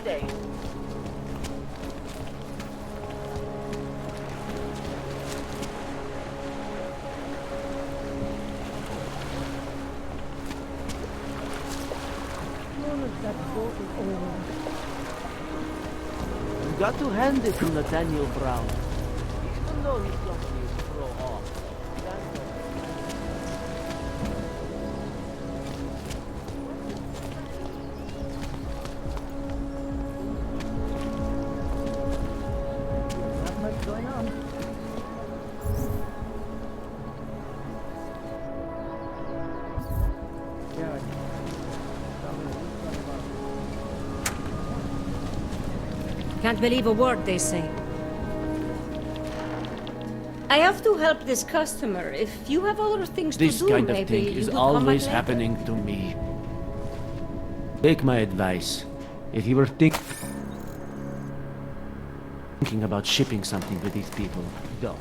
day. You got to hand it to Nathaniel Brown. Even though he's somebody to throw off. Not much going on. Can't believe a word they say. I have to help this customer. If you have other things to This do, kind of maybe thing you is could come back always later. happening to me. Take my advice. If you were thinking about shipping something to these people, don't.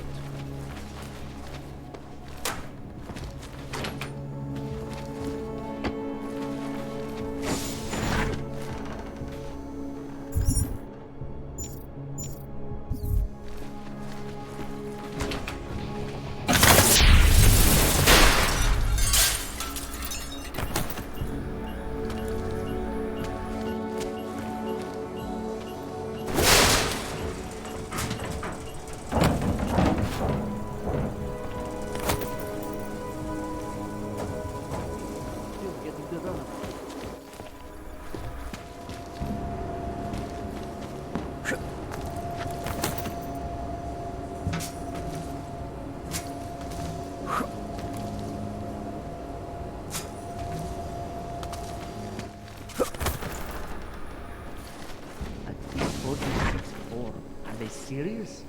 Are they serious?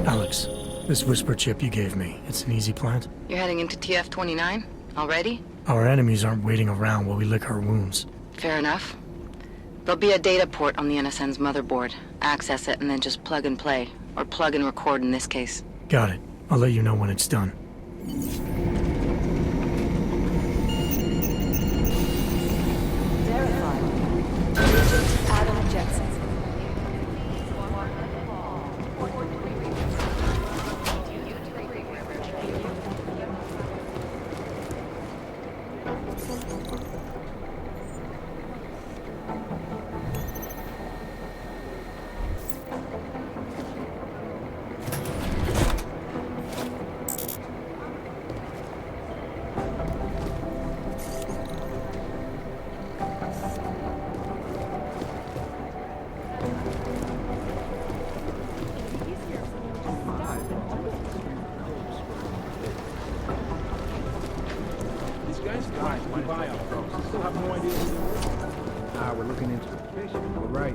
Alex, this whisper chip you gave me, it's an easy plant? You're heading into TF-29? Already? Our enemies aren't waiting around while we lick our wounds. Fair enough. There'll be a data port on the NSN's motherboard. Access it and then just plug and play. Or plug and record in this case. Got it. I'll let you know when it's done. Adam Jetson. We're looking into it. We're right.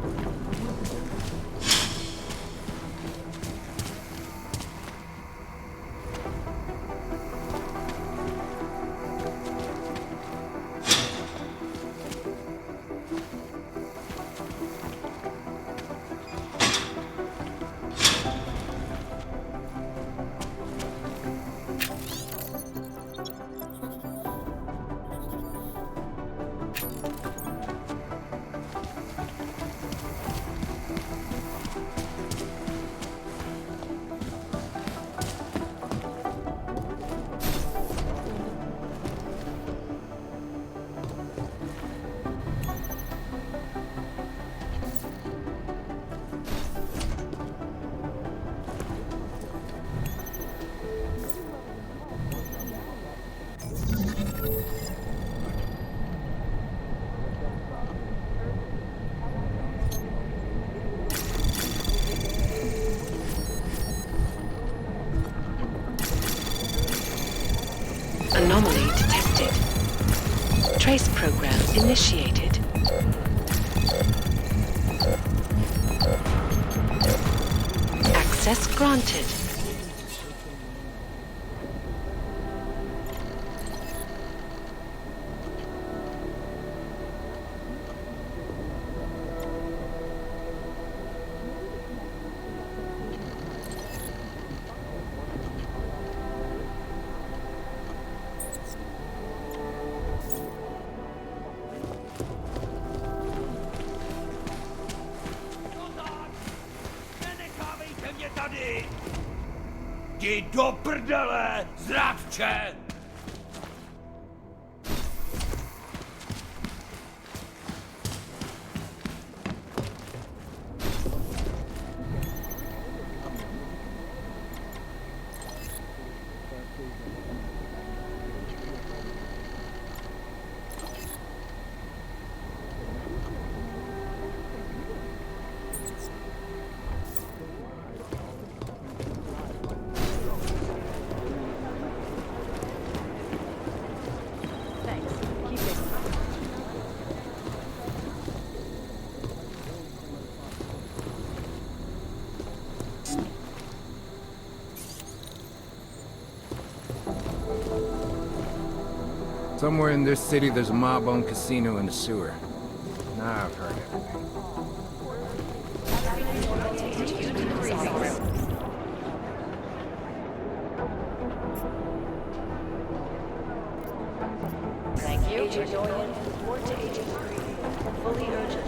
Anomaly detected. Trace program initiated. Access granted. Jdi do prdele, zrádče! Somewhere in this city, there's a mob-owned casino in the sewer. Now I've heard everything. Thank you. Agent Dorian, report to Agent Macready. Fully urgent.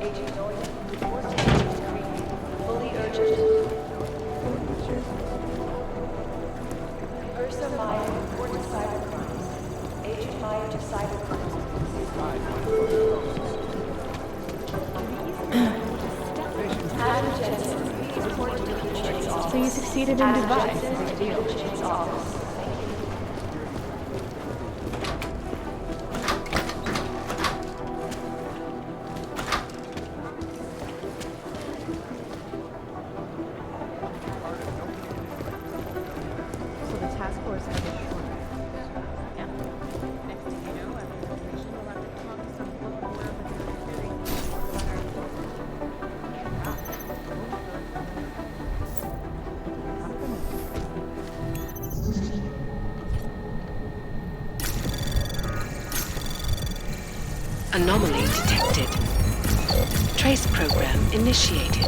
Agent Dorian, report to Agent Macready. Fully urgent. Ursa Meyer, report to Cyberpunk. Agent Meyer to Cyberpunk. Adam Jensen, report to the Chang's office. So you succeeded in Dubai. Chang's office. So the task force has a short. Yeah. Next thing you know, our organization will have to come up with some book or whatever Anomaly detected. Trace program initiated.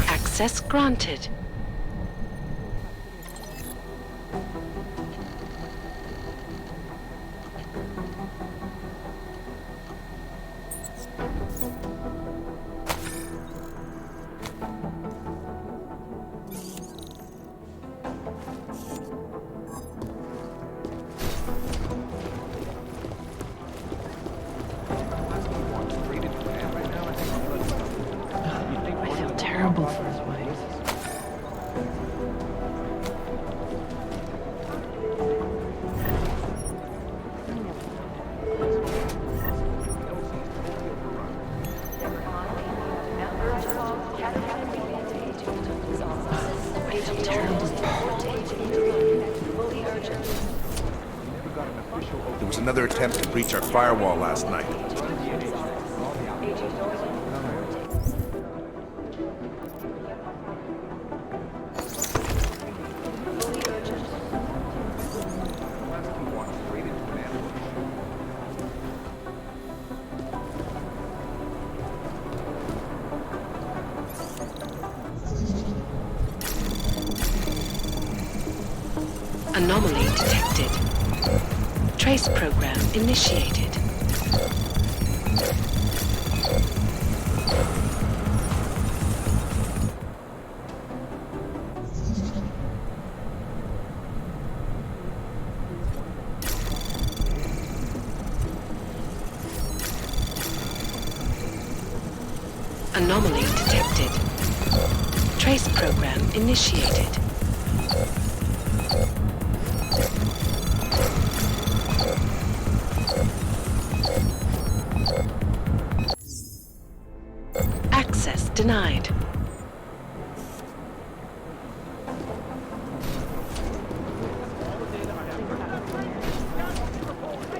Access granted. I feel terrible for his wife. There was another attempt to breach our firewall last night. Anomaly detected. Trace program initiated. Anomaly detected. Trace program initiated. denied.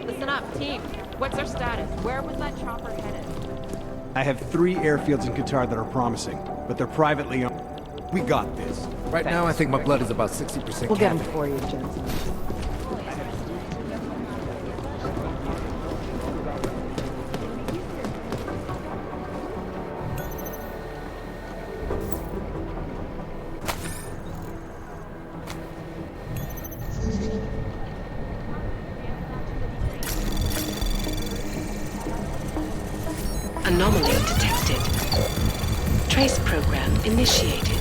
Listen up, team. What's our status? Where was that chopper headed? I have 3 airfields in Qatar that are promising, but they're privately owned. We got this. Right now, I think my blood is about 60% We'll get him Catholic. for you, Jensen. Anomaly detected. Trace program initiated.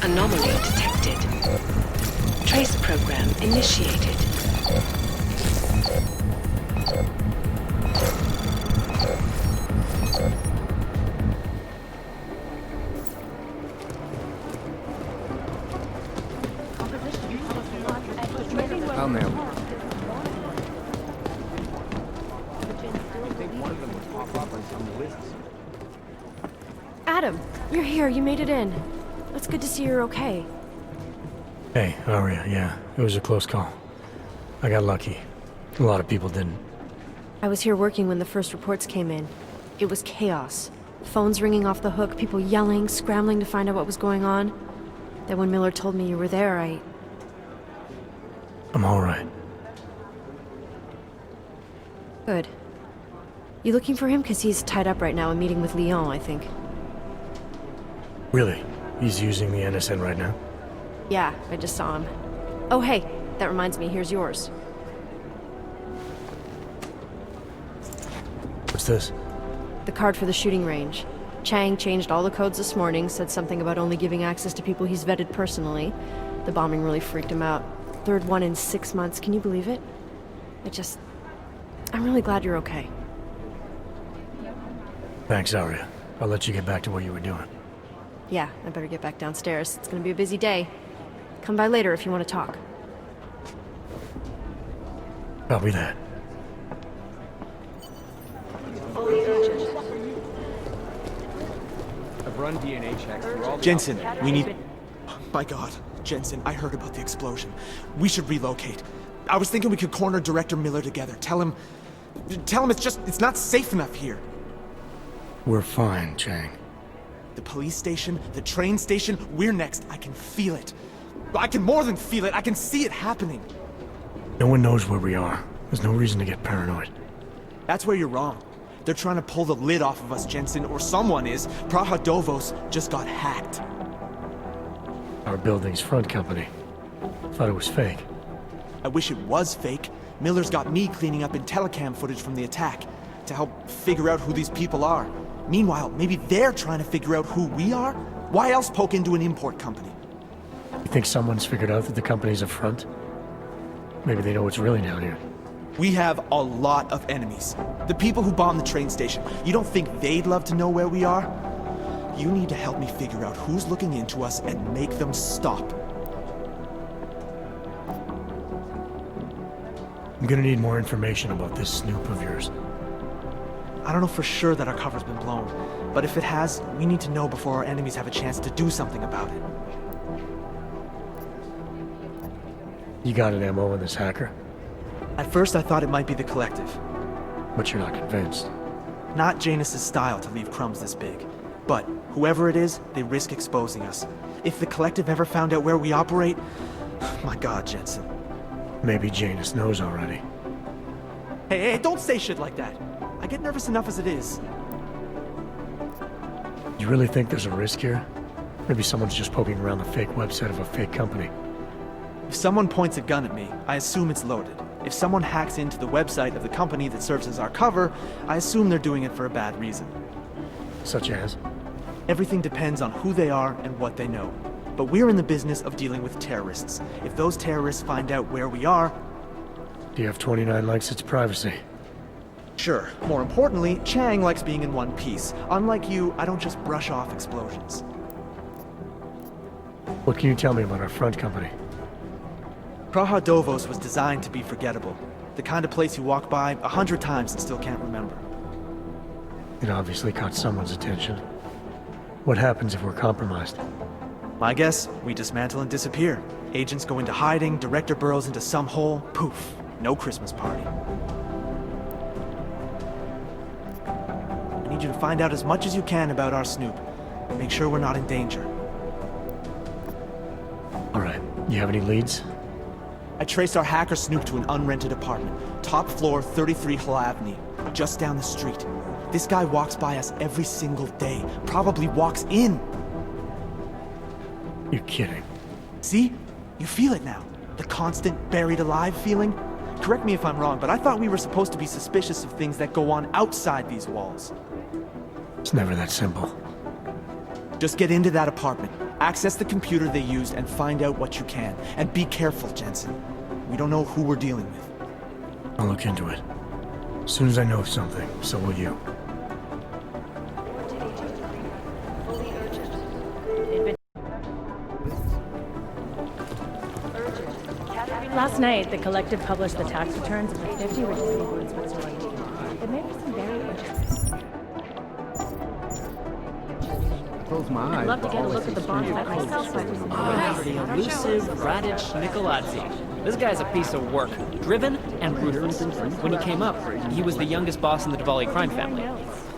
Anomaly detected. Trace program initiated. I'll nail it. Adam, you're here. You made it in. It's good to see you're okay. Hey, Aria, yeah, it was a close call. I got lucky. A lot of people didn't. I was here working when the first reports came in. It was chaos. Phones ringing off the hook, people yelling, scrambling to find out what was going on. Then when Miller told me you were there, I'm alright. Good. You looking for him? Because he's tied up right now, in meeting with Lyon, I think. Really? He's using the NSN right now? Yeah, I just saw him. Oh, hey, that reminds me, here's yours. What's this? The card for the shooting range. Chang changed all the codes this morning, said something about only giving access to people he's vetted personally. The bombing really freaked him out. 3rd one in 6 months, can you believe it? I'm really glad you're okay. Thanks, Aria. I'll let you get back to what you were doing. Yeah, I better get back downstairs. It's gonna be a busy day. Come by later if you want to talk. Copy that. Fully urgent. I've run DNA checks through all the... Jensen, we need... My God, Jensen, I heard about the explosion. We should relocate. I was thinking we could corner Director Miller together. Tell him it's not safe enough here. We're fine, Chang. The police station, the train station, we're next. I can feel it. I can more than feel it. I can see it happening. No one knows where we are. There's no reason to get paranoid. That's where you're wrong. They're trying to pull the lid off of us, Jensen, or someone is. Praga Dovos just got hacked. Our building's front company. Thought it was fake. I wish it was fake. Miller's got me cleaning up Intellicam footage from the attack to help figure out who these people are. Meanwhile, maybe they're trying to figure out who we are? Why else poke into an import company? You think someone's figured out that the company's a front? Maybe they know what's really down here. We have a lot of enemies. The people who bombed the train station. You don't think they'd love to know where we are? You need to help me figure out who's looking into us and make them stop. I'm gonna need more information about this snoop of yours. I don't know for sure that our cover's been blown, but if it has, we need to know before our enemies have a chance to do something about it. You got an MO on this hacker? At first I thought it might be the Collective. But you're not convinced. Not Janus's style to leave crumbs this big. But whoever it is, they risk exposing us. If the Collective ever found out where we operate... My God, Jensen. Maybe Janus knows already. Hey, don't say shit like that. I get nervous enough as it is. You really think there's a risk here? Maybe someone's just poking around the fake website of a fake company. If someone points a gun at me, I assume it's loaded. If someone hacks into the website of the company that serves as our cover, I assume they're doing it for a bad reason. Such as? Everything depends on who they are and what they know. But we're in the business of dealing with terrorists. If those terrorists find out where we are... DF-29 likes its privacy. Sure. More importantly, Chang likes being in one piece. Unlike you, I don't just brush off explosions. What can you tell me about our front company? Praha Dovos was designed to be forgettable. The kind of place you walk by 100 times and still can't remember. It obviously caught someone's attention. What happens if we're compromised? My guess, we dismantle and disappear. Agents go into hiding, director burrows into some hole, poof, no Christmas party. I need you to find out as much as you can about our snoop. Make sure we're not in danger. All right. You have any leads? I traced our hacker snoop to an unrented apartment. Top floor, 33 Hlavny, just down the street. This guy walks by us every single day. Probably walks in. You're kidding. See? You feel it now. The constant buried alive feeling. Correct me if I'm wrong, but I thought we were supposed to be suspicious of things that go on outside these walls. It's never that simple. Just get into that apartment, access the computer they used, and find out what you can. And be careful, Jensen. We don't know who we're dealing with. I'll look into it. As soon as I know something, so will you. Fully urgent. Last night, the collective published the tax returns of the 50 richest people in Switzerland. It made for some very interesting. Close my eyes. I'd love to get a look at the bond set myself, but The elusive Radic Nikoladze. This guy's a piece of work, driven and ruthless. When he came up, he was the youngest boss in the Diwali crime family.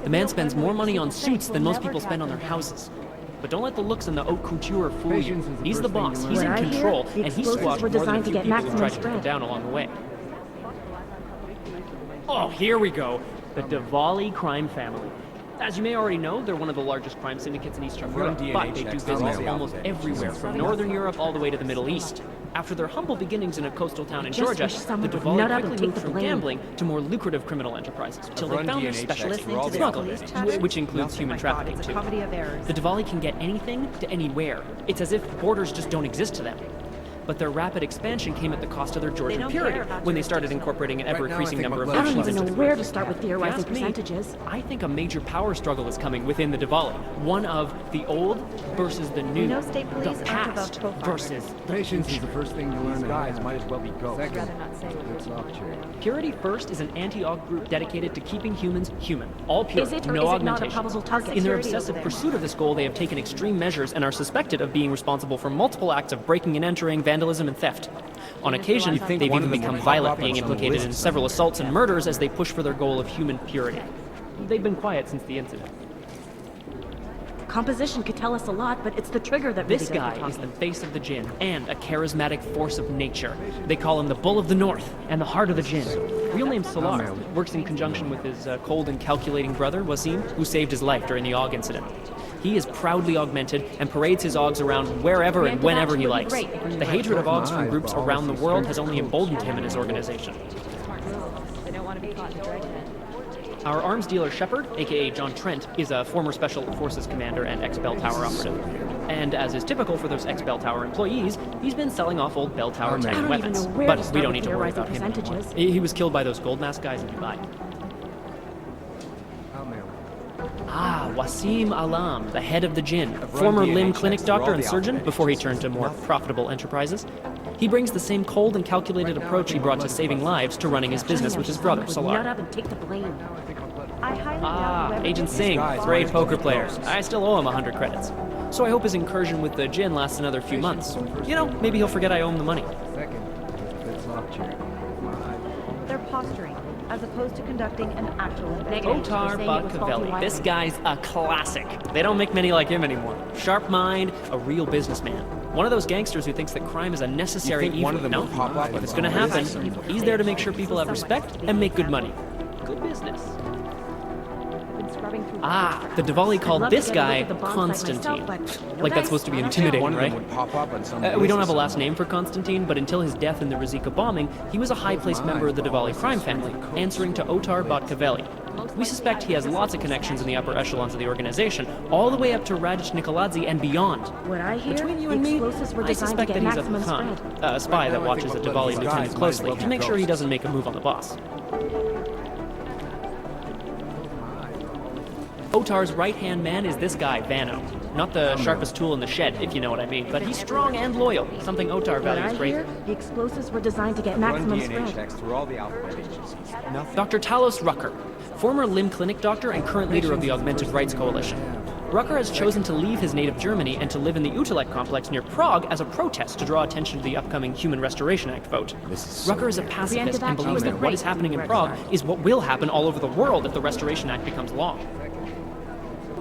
The man spends more money on suits than most people spend on their houses. But don't let the looks and the haute couture fool you. He's the boss, he's in control, and he squashed more than a few people who tried to take him down along the way. Oh, here we go. The Diwali crime family. As you may already know, they're one of the largest crime syndicates in Eastern Europe, but they do business almost everywhere, from Northern Europe all the way to the Middle East. After their humble beginnings in a coastal town in Georgia, the Diwali quickly moved from gambling to more lucrative criminal enterprises, till they found their specialty, smuggling, which includes human trafficking too. The Diwali can get anything to anywhere. It's as if borders just don't exist to them. But their rapid expansion came at the cost of their Georgian purity when they started incorporating an ever-increasing number of I don't factions even know into the where group. to start with theorizing percentages. I think a major power struggle is coming within the Diwali. One of the old versus the new. know state police the aren't above past profiling. versus the Patience is future. the first thing you learn. These guys might as well be ghosts. I'd rather not say. It's off chair. Purity First is an anti-aug group dedicated to keeping humans human. All pure, Is it or no is it not a augmentation. probable target? In their Purity obsessive over there. pursuit of this goal, they have taken extreme measures and are suspected of being responsible for multiple acts of breaking and entering, vandalism, and theft. On occasion, they've even become violent, being implicated in several assaults and murders as they push for their goal of human purity. They've been quiet since the incident. Composition could tell us a lot, but it's the trigger that This really guy does the is the talking. face of the Jinn and a charismatic force of nature. They call him the Bull of the North and the Heart of the Jinn. Real name Solar. Works in conjunction with his cold and calculating brother, Wasim, who saved his life during the AUG incident. He is proudly augmented and parades his AUGs around wherever and whenever he likes. The hatred of AUGs from groups around the world has only emboldened him and his organization. They don't want to be caught in the dragnet. Our arms dealer Shepard, aka John Trent, is a former Special Forces commander and ex-Bell Tower operative. And as is typical for those ex-Bell Tower employees, he's been selling off old Bell Tower tech I don't weapons. even know where But to we start don't with need to worry theorizing about him anymore. percentages. He was killed by those gold mask guys in Dubai. I'll mail it. Ah, Wasim Alam, the head of the Jinn, former limb clinic doctor and surgeon before he turned to more profitable enterprises. He brings the same cold and calculated approach he brought to saving lives to running his business with his brother, Nut Salar. up and take the blame. I highly doubt Ah, whoever Agent did Singh, this great poker player. I still owe him 100 credits. So I hope his incursion with the Jinn lasts another few months. You know, maybe he'll forget I owe him the money. Second, it's off chair. They're posturing, as opposed to conducting an actual investigation. Otar Botkavelli. This guy's a classic. They don't make many like him anymore. Sharp mind, a real businessman. One of those gangsters who thinks that crime is a necessary You think evil. one of them No, will pop up if on it's some gonna happen, list? he's there to make sure people have respect and make good money. Good business. Ah, the Diwali called this guy Constantine. Like that's supposed to be intimidating, One of them right? would pop up on some We don't list have a or last name for Constantine, but until his death in the Rizika bombing, he was a high-placed member of the Diwali crime family, answering to Otar Botkavelli. We suspect he has lots of connections in the upper echelons of the organization, all the way up to Radic Nikoladze and beyond. What I hear, Between you the and me, explosives were I designed to suspect get that he's a maximum Khan, spread. a spy that watches the Diwali These lieutenant guys might closely as well to be make sure he ghosts. doesn't make a move on the boss. Otar's right-hand man is this guy, Vano. Not the sharpest tool in the shed, if you know what I mean, but he's strong and loyal, something Otar values greatly. The explosives were designed to get maximum spread. checks through all the alphabet agencies. Nothing. Dr. Talos Rucker, former limb clinic doctor and current leader of the Augmented Rights Coalition. Rucker has chosen to leave his native Germany and to live in the Utilek complex near Prague as a protest to draw attention to the upcoming Human Restoration Act vote. Rucker is a pacifist and believes that what is happening in Prague is what will happen all over the world if the Restoration Act becomes law.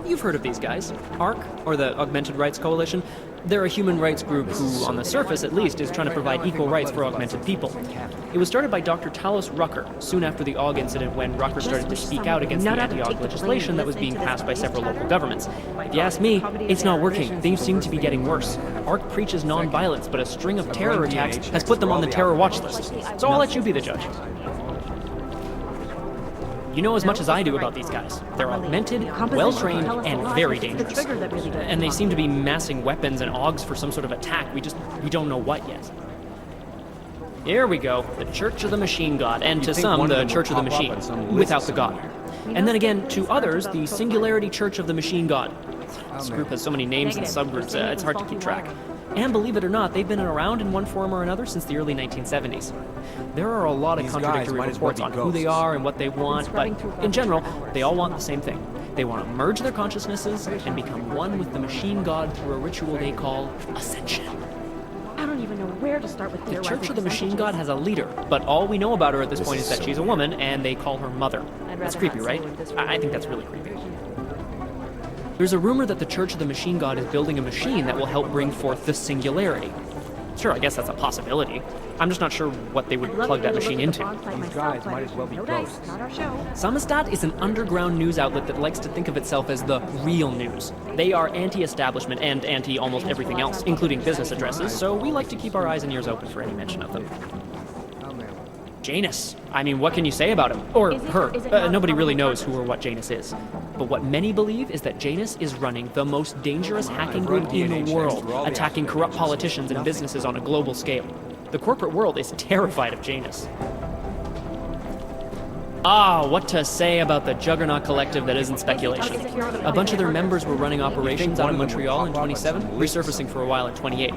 You've heard of these guys. ARC, or the Augmented Rights Coalition. They're a human rights group who, on the surface at least, is trying to provide equal rights for augmented people. It was started by Dr. Talos Rucker, soon after the AUG incident when Rucker started to speak out against the anti-AUG legislation that was being passed by several local governments. If you ask me, it's not working. Things seem to be getting worse. ARC preaches non-violence, but a string of terror attacks has put them on the terror watch list. So I'll let you be the judge. You know as much as I do about these guys. They're augmented, well-trained, and very dangerous. And they seem to be massing weapons and AUGs for some sort of attack. We don't know what yet. Here we go. The Church of the Machine God, and to some, the Church of the Machine, without the God. And then again, to others, the Singularity Church of the Machine God. This group has so many names and subgroups, it's hard to keep track. And believe it or not, they've been around in one form or another since the early 1970s. There are a lot of contradictory reports on who they are and what they want, but in general, they all want the same thing. They want to merge their consciousnesses and become one with the machine god through a ritual they call Ascension. I don't even know where to start with the Church of the Machine God has a leader, but all we know about her at this point is that she's a woman, and they call her Mother. That's creepy, right? I think that's really creepy. There's a rumor that the Church of the Machine God is building a machine that will help bring forth the Singularity. Sure, I guess that's a possibility. I'm just not sure what they would plug that machine into. These guys might as well be ghosts. Samizdat is an underground news outlet that likes to think of itself as the real news. They are anti-establishment and anti-almost everything else, including business addresses, so we like to keep our eyes and ears open for any mention of them. Janus. I mean, what can you say about him? Or her. Nobody really knows who or what Janus is. But what many believe is that Janus is running the most dangerous hacking group in the world, attacking corrupt politicians and businesses on a global scale. The corporate world is terrified of Janus. What to say about the Juggernaut Collective that isn't speculation. A bunch of their members were running operations out of Montreal in 27, resurfacing for a while in 28.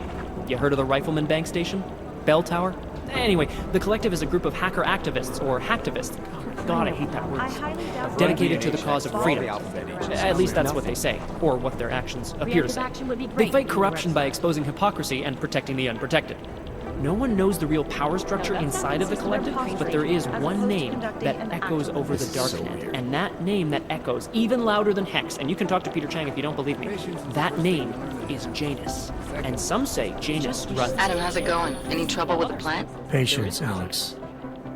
You heard of the Rifleman Bank Station? Bell Tower? Anyway, the Collective is a group of hacker activists, or hacktivists. God, I hate that word. Dedicated to the cause of freedom. At least that's what they say, or what their actions appear to say. They fight corruption by exposing hypocrisy and protecting the unprotected. No one knows the real power structure inside of the Collective, but there is one name that echoes over the darknet. And that name that echoes even louder than Hex, and you can talk to Peter Chang if you don't believe me, that name is Janus. And some say Janus runs... Adam, how's it going? Any trouble with the plant? Patience, Alex.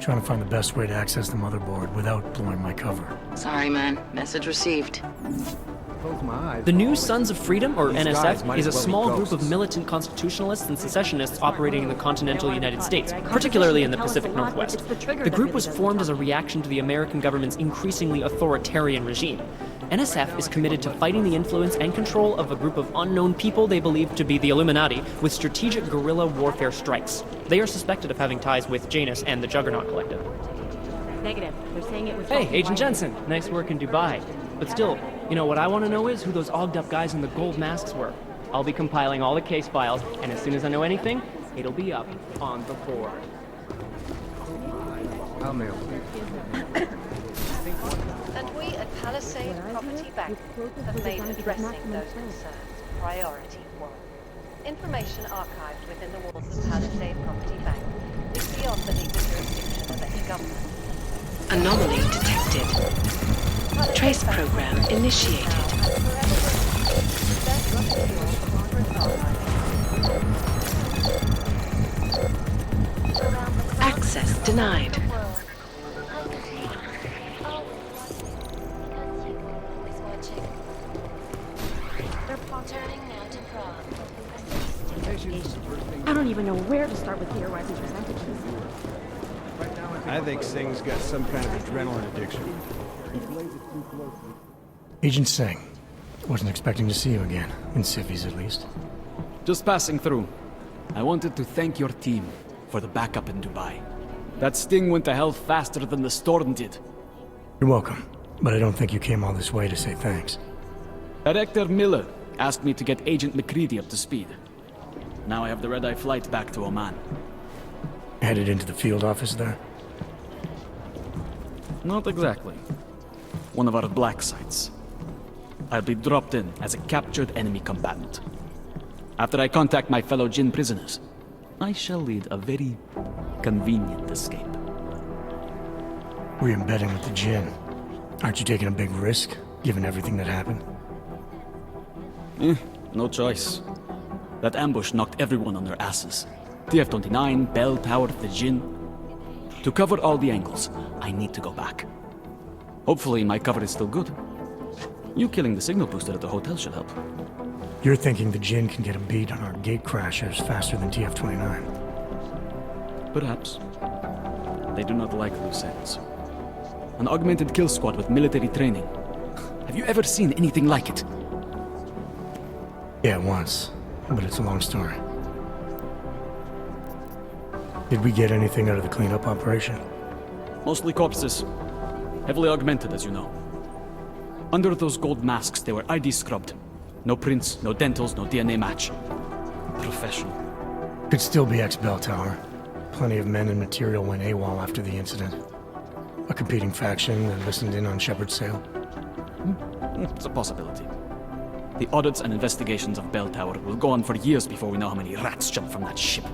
Trying to find the best way to access the motherboard without blowing my cover. Sorry, man. Message received. The New Sons of Freedom, or NSF, is a small group of militant constitutionalists and secessionists operating in the continental United States, particularly in the Pacific Northwest. The group was formed as a reaction to the American government's increasingly authoritarian regime. NSF is committed to fighting the influence and control of a group of unknown people they believe to be the Illuminati with strategic guerrilla warfare strikes. They are suspected of having ties with Janus and the Juggernaut Collective. Negative. They're saying it was... Hey, Agent Jensen. Nice work in Dubai. But still, you know what I want to know is who those ogged up guys in the gold masks were. I'll be compiling all the case files, and as soon as I know anything, it'll be up on the board. And we at Palisade Property Bank have made addressing those concerns priority one. Information archived within the walls of Palisade Property Bank is beyond the legal jurisdiction of any government. Anomaly detected. Trace program initiated. Access denied. I don't even know where to start with theorizing percentages. I think Singh's got some kind of adrenaline addiction. Agent Singh. Wasn't expecting to see you again. In civvies, at least. Just passing through. I wanted to thank your team for the backup in Dubai. That sting went to hell faster than the storm did. You're welcome. but I don't think you came all this way to say thanks. Director Miller asked me to get Agent Macready up to speed. Now I have the red-eye flight back to Oman. Headed into the field office there? Not exactly. One of our black sites. I'll be dropped in as a captured enemy combatant. After I contact my fellow Jinn prisoners, I shall lead a very convenient escape. Re-embedding with the Jinn. Aren't you taking a big risk, given everything that happened? No choice. That ambush knocked everyone on their asses. TF-29, Bell Tower, the Jinn. To cover all the angles, I need to go back. Hopefully my cover is still good. You killing the signal booster at the hotel should help. You're thinking the Jinn can get a beat on our gate crashers faster than TF-29. Perhaps. They do not like loose ends. An augmented kill squad with military training. Have you ever seen anything like it? Yeah, once. But it's a long story. Did we get anything out of the cleanup operation? Mostly corpses. Heavily augmented, as you know. Under those gold masks, they were ID scrubbed. No prints, no dentals, no DNA match. Professional. Could still be ex-Bell Tower. Plenty of men and material went AWOL after the incident. A competing faction that listened in on Shepard's sale. It's a possibility. The audits and investigations of Bell Tower will go on for years before we know how many rats jumped from that ship.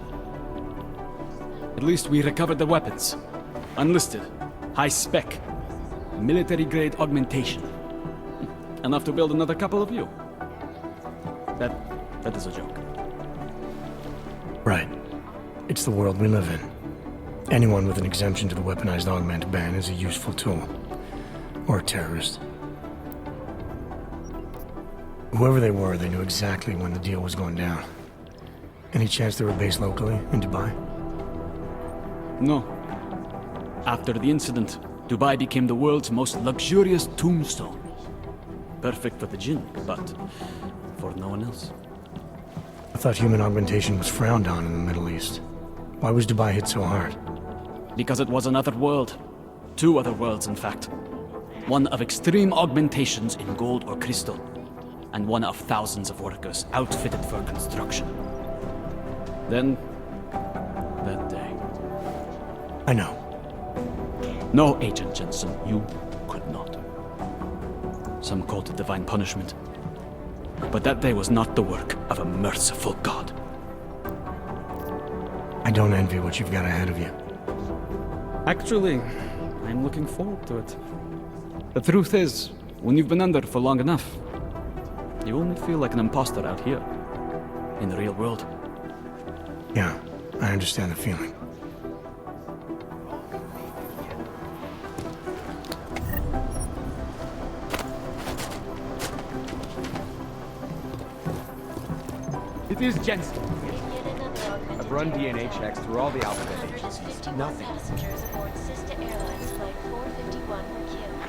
At least we recovered the weapons. Unlisted. High spec. Military-grade augmentation. Enough to build another couple of you. That is a joke. Right. It's the world we live in. Anyone with an exemption to the weaponized augment ban is a useful tool. Or a terrorist. Whoever they were, they knew exactly when the deal was going down. Any chance they were based locally, in Dubai? No. After the incident, Dubai became the world's most luxurious tombstone. Perfect for the Jinn, but for no one else. I thought human augmentation was frowned on in the Middle East. Why was Dubai hit so hard? Because it was another world. Two other worlds, in fact. One of extreme augmentations in gold or crystal, and one of thousands of workers outfitted for construction. Then, that day. I know. No, Agent Jensen, you could not. Some called it divine punishment. But that day was not the work of a merciful God. I don't envy what you've got ahead of you. Actually, I'm looking forward to it. The truth is, when you've been under for long enough, you only feel like an imposter out here, in the real world. Yeah, I understand the feeling. It is Jensen. I've run DNA checks through all the alphabet agencies. Nothing. Passengers aboard Sister Airlines Flight 451 were killed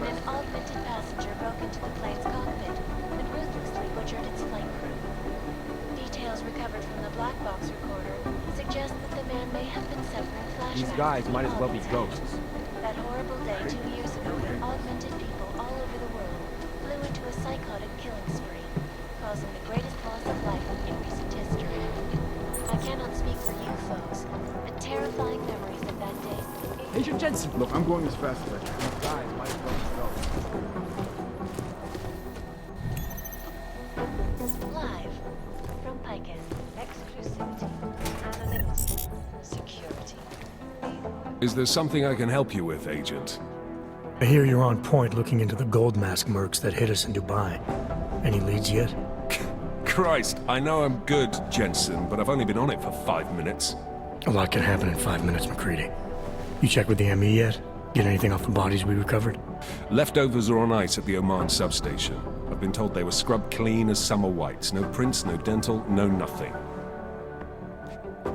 when an augmented passenger broke into the plane's cockpit and ruthlessly butchered its flight crew. Details recovered from the black box recorder suggest that the man may have been suffering flashbacks. These guys might as well be ghosts. That horrible day 2 years ago when augmented people all over the world flew into a psychotic killing spree, causing the greatest loss of life in recent history. I cannot speak for you folks, but terrifying memories of that day. Agent Jensen! Look, I'm going as fast as I can. These guys might as well be ghosts. Live from Picus. Exclusivity, anonymity, security. Is there something I can help you with, Agent? I hear you're on point looking into the gold mask mercs that hit us in Dubai. Any leads yet? Christ, I know I'm good, Jensen, but I've only been on it for 5 minutes. A lot can happen in 5 minutes, Macready. You checked with the ME yet? Get anything off the bodies we recovered? Leftovers are on ice at the Oman substation. I've been told they were scrubbed clean as summer whites. No prints, no dental, no nothing.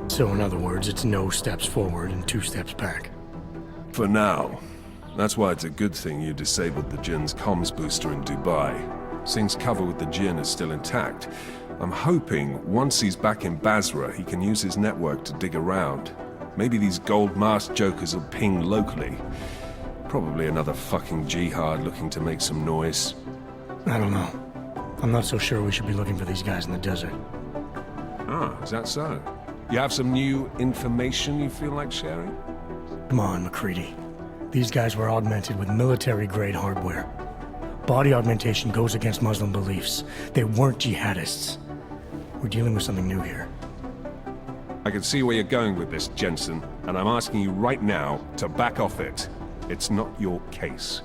So in other words, it's no steps forward and 2 steps back. For now. That's why it's a good thing you disabled the Jinn's comms booster in Dubai. Singh's cover with the Jinn is still intact. I'm hoping once he's back in Basra, he can use his network to dig around. Maybe these gold mask jokers will ping locally. Probably another fucking jihad looking to make some noise. I don't know. I'm not so sure we should be looking for these guys in the desert. Ah, is that so? You have some new information you feel like sharing? Come on, Macready. These guys were augmented with military-grade hardware. Body augmentation goes against Muslim beliefs. They weren't jihadists. We're dealing with something new here. I can see where you're going with this, Jensen, and I'm asking you right now to back off it. It's not your case.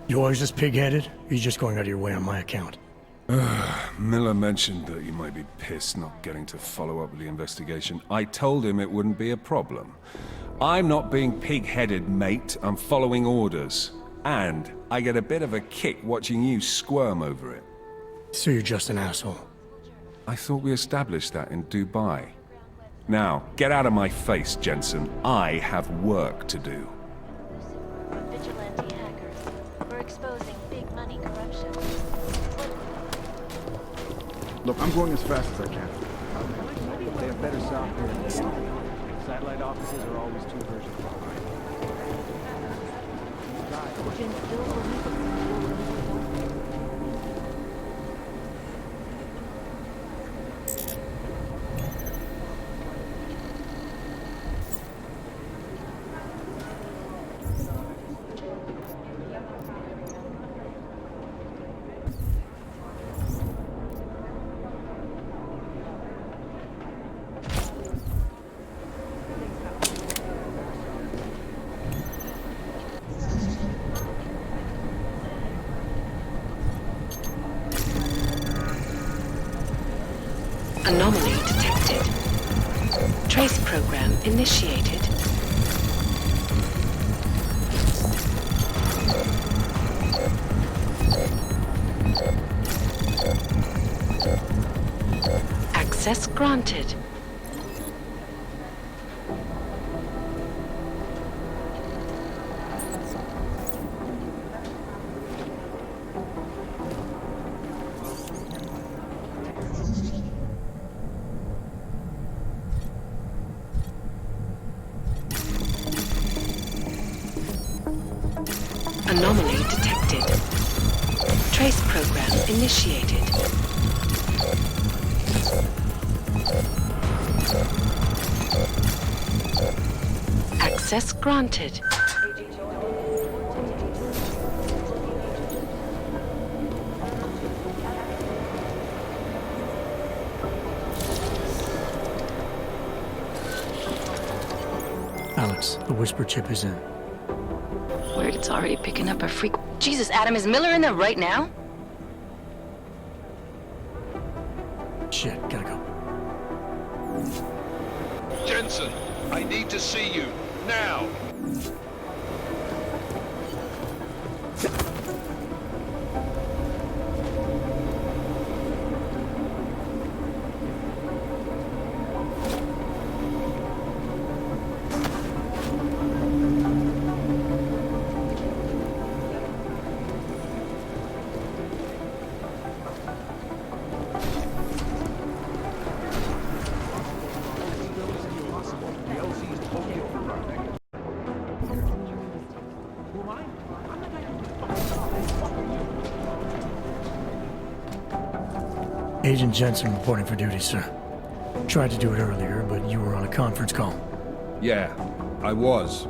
You always this pig-headed? Or you just going out of your way on my account? Miller mentioned that you might be pissed not getting to follow up with the investigation. I told him it wouldn't be a problem. I'm not being pig-headed, mate. I'm following orders. And I get a bit of a kick watching you squirm over it. So you're just an asshole? I thought we established that in Dubai. Now, get out of my face, Jensen. I have work to do. Vigilante hackers. We're exposing big money corruption. Look, I'm going as fast as I can. They have better software than they want. Satellite offices are always 2 versions behind. Anomaly detected. Trace program initiated. Access granted. Anomaly detected. Trace program initiated. Access granted. Alex, the whisper chip is in. Word, it's already picking up a freak. Jesus, Adam, is Miller in there right now? Shit, gotta go. Jensen, I need to see you, now! Agent Jensen reporting for duty, sir. Tried to do it earlier, but you were on a conference call. Yeah, I was.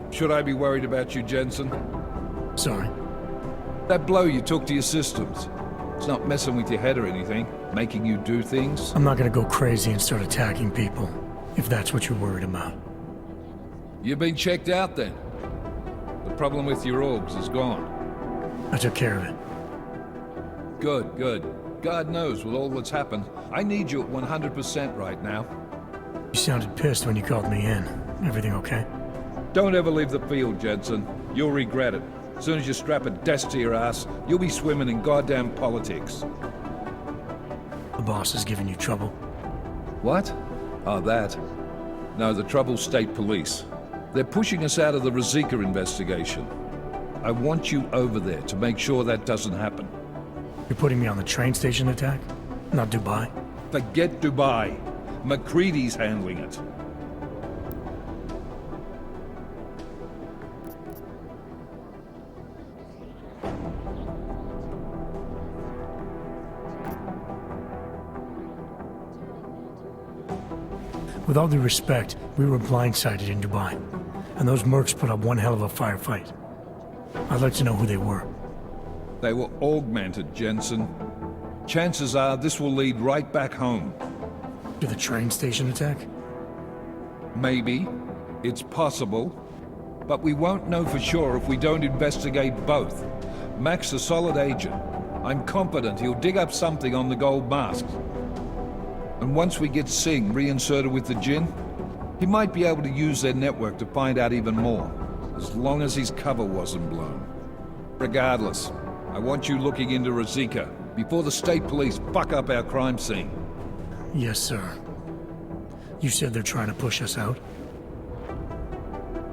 Should I be worried about you, Jensen? Sorry. That blow you took to your systems. It's not messing with your head or anything, making you do things. I'm not gonna go crazy and start attacking people, if that's what you're worried about. You've been checked out then. The problem with your orgs is gone. I took care of it. Good, good. God knows with all that's happened, I need you at 100% right now. You sounded pissed when you called me in. Everything okay? Don't ever leave the field, Jensen. You'll regret it. As soon as you strap a desk to your ass, you'll be swimming in goddamn politics. The boss is giving you trouble. What? Oh, that. No, the trouble's state police. They're pushing us out of the Ruzicka investigation. I want you over there to make sure that doesn't happen. You're putting me on the train station attack? Not Dubai? Forget Dubai. Macready's handling it. With all due respect, we were blindsided in Dubai, and those mercs put up one hell of a firefight. I'd like to know who they were. They were augmented, Jensen. Chances are this will lead right back home. To the train station attack? Maybe. It's possible. But we won't know for sure if we don't investigate both. Mac's a solid agent. I'm confident he'll dig up something on the gold masks. And once we get Singh reinserted with the Jinn, he might be able to use their network to find out even more, as long as his cover wasn't blown. Regardless, I want you looking into Ruzicka before the state police fuck up our crime scene. Yes, sir. You said they're trying to push us out?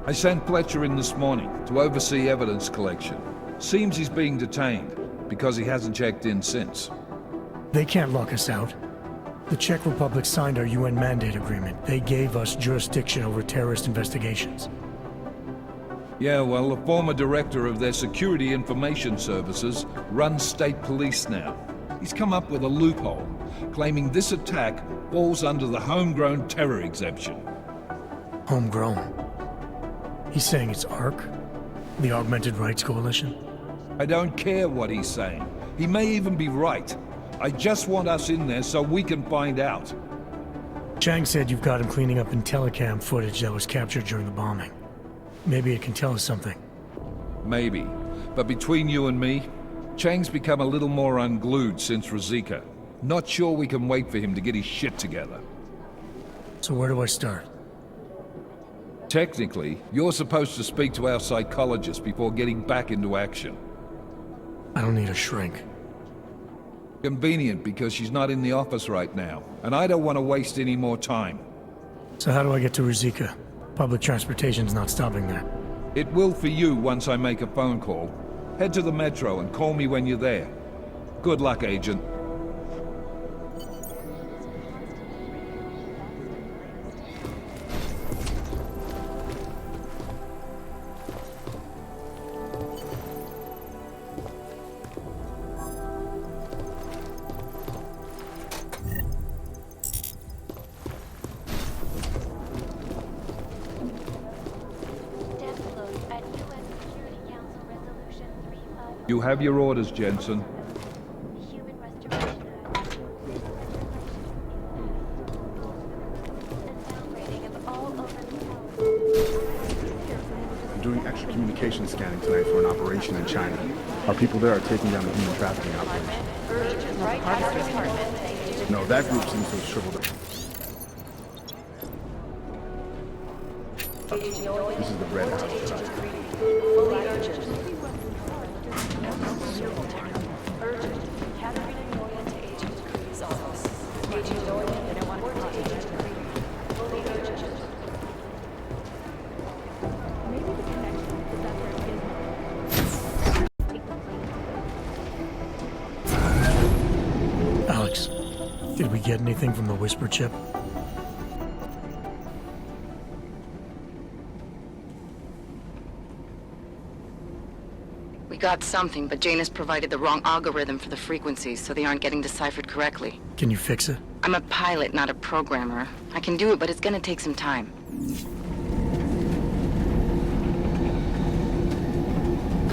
I sent Fletcher in this morning to oversee evidence collection. Seems he's being detained, because he hasn't checked in since. They can't lock us out. The Czech Republic signed our UN mandate agreement. They gave us jurisdiction over terrorist investigations. Yeah, well, the former director of their security information services runs state police now. He's come up with a loophole, claiming this attack falls under the homegrown terror exemption. Homegrown? He's saying it's ARC? The Augmented Rights Coalition? I don't care what he's saying. He may even be right. I just want us in there so we can find out. Chang said you've got him cleaning up Intellicam footage that was captured during the bombing. Maybe it can tell us something. Maybe. But between you and me, Chang's become a little more unglued since Ruzicka. Not sure we can wait for him to get his shit together. So where do I start? Technically, you're supposed to speak to our psychologist before getting back into action. I don't need a shrink. Convenient because she's not in the office right now, and I don't want to waste any more time. So how do I get to Ruzicka? Public transportation's not stopping there. It will for you once I make a phone call. Head to the metro and call me when you're there. Good luck, Agent. You have your orders, Jensen. I'm doing extra communication scanning tonight for an operation in China. Our people there are taking down the human trafficking operation. No, that group seems to have shriveled up. This is the bread house. Alex, did we get anything from the Whisper chip? We got something, but Jane has provided the wrong algorithm for the frequencies, so they aren't getting deciphered correctly. Can you fix it? I'm a pilot, not a programmer. I can do it, but it's gonna take some time.